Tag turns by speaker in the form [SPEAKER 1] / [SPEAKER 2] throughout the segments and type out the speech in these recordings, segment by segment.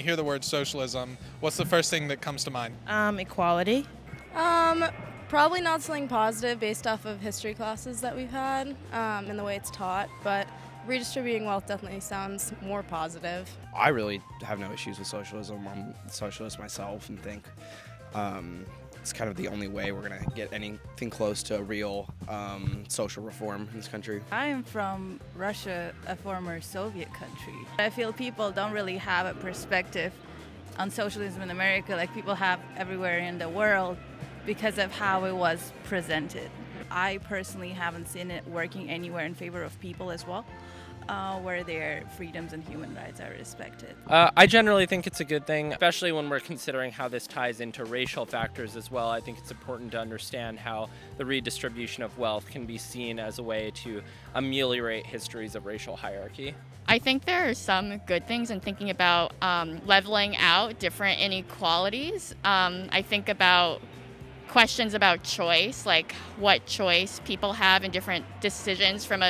[SPEAKER 1] you hear the word socialism, what's the first thing that comes to mind?
[SPEAKER 2] Equality.
[SPEAKER 3] Probably not something positive based off of history classes that we've had and the way it's taught, but redistributing wealth definitely sounds more positive.
[SPEAKER 4] I really have no issues with socialism. I'm a socialist myself and think it's kind of the only way we're going to get anything close to a real social reform in this country.
[SPEAKER 5] I'm from Russia, a former Soviet country. I feel people don't really have a perspective on socialism in America like people have everywhere in the world because of how it was presented. I personally haven't seen it working anywhere in favor of people as well, where their freedoms and human rights are respected.
[SPEAKER 6] I generally think it's a good thing, especially when we're considering how this ties into racial factors as well. I think it's important to understand how the redistribution of wealth can be seen as a way to ameliorate histories of racial hierarchy.
[SPEAKER 7] I think there are some good things in thinking about leveling out different inequalities. I think about questions about choice, like what choice people have in different decisions from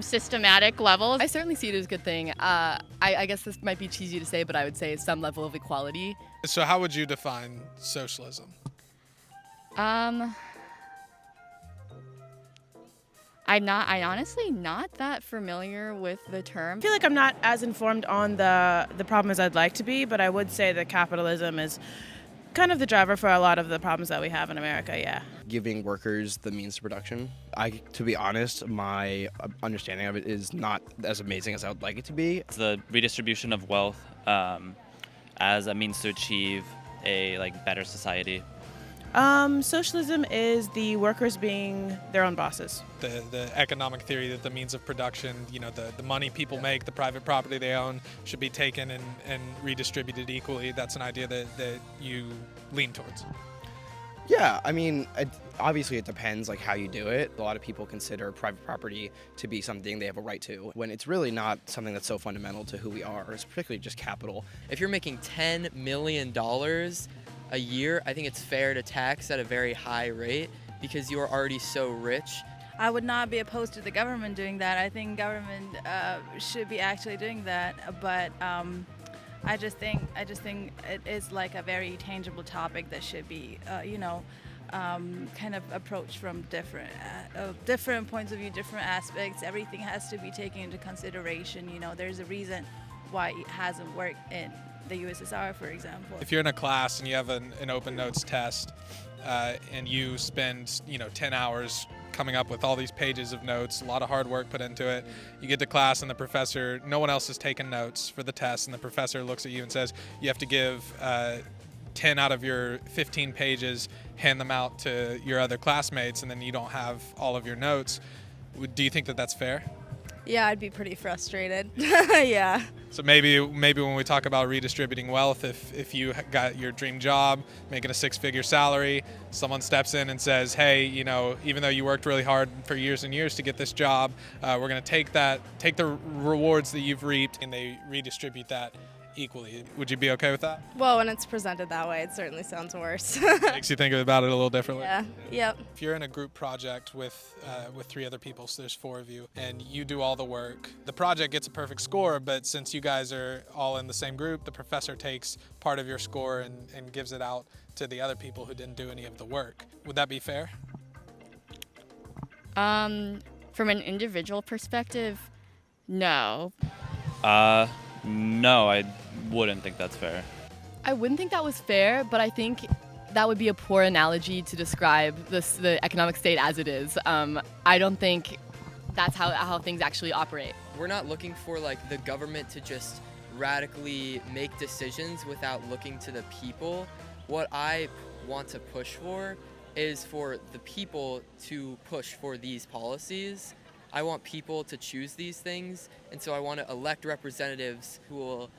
[SPEAKER 7] systematic levels.
[SPEAKER 8] I certainly see it as a good thing. I guess this might be cheesy to say, but I would say some level of equality.
[SPEAKER 1] So how would you define socialism?
[SPEAKER 7] I'm honestly not that familiar with the term.
[SPEAKER 2] I feel like I'm not as informed on the problem as I'd like to be, but I would say that capitalism is kind of the driver for a lot of the problems that we have in America, yeah.
[SPEAKER 4] Giving workers the means to production. To be honest, my understanding of it is not as amazing as I would like it to be.
[SPEAKER 9] It's the redistribution of wealth as a means to achieve a better society.
[SPEAKER 2] Socialism is the workers being their own bosses.
[SPEAKER 1] The economic theory that the means of production, the money people make, the private property they own, should be taken and redistributed equally. That's an idea that you lean towards.
[SPEAKER 4] Yeah, I mean, obviously it depends how you do it. A lot of people consider private property to be something they have a right to, when it's really not something that's so fundamental to who we are. It's particularly just capital.
[SPEAKER 10] If you're making $10 million a year, I think it's fair to tax at a very high rate because you are already so rich.
[SPEAKER 5] I would not be opposed to the government doing that. I think government should be actually doing that, but I just think it is a very tangible topic that should be, kind of approached from different points of view, different aspects. Everything has to be taken into consideration. There's a reason why it hasn't worked in the USSR, for example.
[SPEAKER 1] If you're in a class and you have an open notes test and you spend 10 hours coming up with all these pages of notes, a lot of hard work put into it, you get to class and the professor, no one else has taken notes for the test, and the professor looks at you and says you have to give 10 out of your 15 pages, hand them out to your other classmates, and then you don't have all of your notes. Do you think that that's fair?
[SPEAKER 3] Yeah, I'd be pretty frustrated. Yeah.
[SPEAKER 1] So maybe when we talk about redistributing wealth, if you got your dream job, making a six-figure salary, someone steps in and says, hey, even though you worked really hard for years and years to get this job, we're going to take the rewards that you've reaped, and they redistribute that equally. Would you be okay with that?
[SPEAKER 3] Well, when it's presented that way, it certainly sounds worse.
[SPEAKER 1] Makes you think about it a little differently.
[SPEAKER 3] Yeah. Yep.
[SPEAKER 1] If you're in a group project with 3 other people, so there's 4 of you, and you do all the work, the project gets a perfect score, but since you guys are all in the same group, the professor takes part of your score and gives it out to the other people who didn't do any of the work. Would that be fair?
[SPEAKER 7] From an individual perspective, no.
[SPEAKER 9] No, I wouldn't think that's fair.
[SPEAKER 8] I wouldn't think that was fair, but I think that would be a poor analogy to describe the economic state as it is. I don't think that's how things actually operate.
[SPEAKER 10] We're not looking for the government to just radically make decisions without looking to the people. What I want to push for is for the people to push for these policies. I want people to choose these things, and so I want to elect representatives who will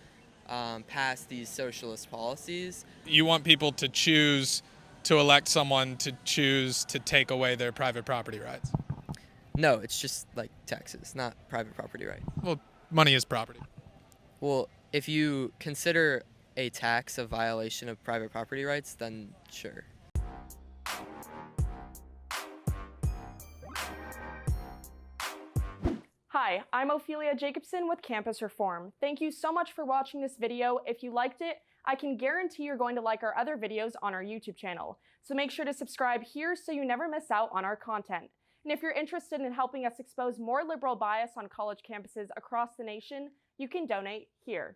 [SPEAKER 10] pass these socialist policies.
[SPEAKER 1] You want people to choose to elect someone to choose to take away their private property rights?
[SPEAKER 10] No, it's just taxes, not private property right.
[SPEAKER 1] Well, money is property.
[SPEAKER 10] Well, if you consider a tax a violation of private property rights, then sure.
[SPEAKER 11] Hi, I'm Ophelia Jacobson with Campus Reform. Thank you so much for watching this video. If you liked it, I can guarantee you're going to like our other videos on our YouTube channel. So make sure to subscribe here so you never miss out on our content. And if you're interested in helping us expose more liberal bias on college campuses across the nation, you can donate here.